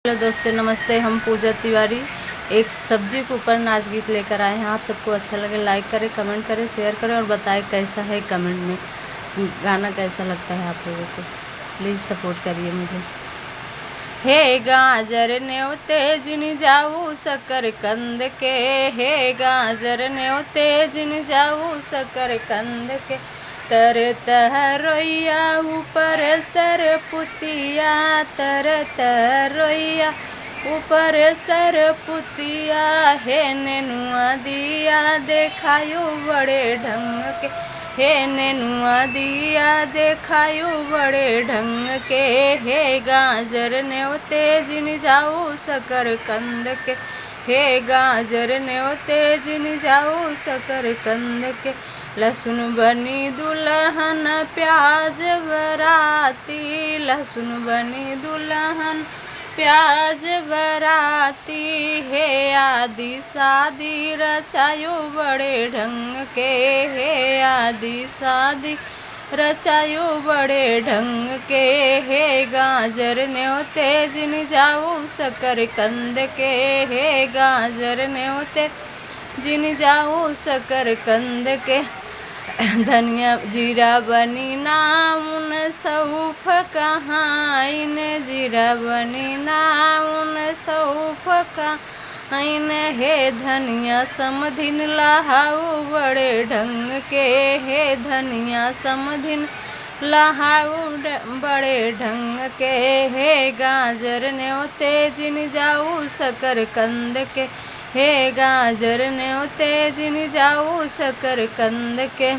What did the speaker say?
Hello दोस्तों, नमस्ते। हम पूजा तिवारी एक सब्जी के ऊपर नाच गीत लेकर आए हैं। आप सबको अच्छा लगे लाइक करें, कमेंट करें, शेयर करें और बताएं कैसा है। कमेंट में गाना कैसा लगता है आप लोगों को। प्लीज़ सपोर्ट करिए मुझे। हे गाजर न्यो तेजिन जाऊ शकर कंद के, हे गाजर न्यो तेजिन जाऊ शकर कंद के, तर रोइया ऊपर सर पुतिया, तर रोइया ऊपर सर पुतिया, हे नेनुआ दिया देखायो बड़े ढंग के, हे नेनुआ दिया देखायो बड़े ढंग के, हे गाजर न्यो तेजिन जाऊ शकर कंद के, हे गाजर न्यो तेजिन जाऊ शकर कंद के, लहसुन बनी दुल्हन प्याज बराती, लहसुन बनी दुल्हन प्याज बराती, हे आदि शादी रचायो बड़े ढंग के, हे आदि शादी रचायो बड़े ढंग के, हे गाजर न्यो तेजिन जाऊ शकर कंद के, हे गाजर न्यो तेजिन जाऊ शकर कंद के, धनिया जीरा बनी नाउन सौफ कहाइन, जीरा बनी नाउन सौफ कहाइन, हे धनिया समधिन लहाऊ बड़े ढंग के, हे धनिया समधिन लहाऊ बड़े ढंग के, हे गाजर न्यो तेजिन जाऊ शकर कंद के, हे गाजर न्यो तेजिन जाऊ शकर कंद के।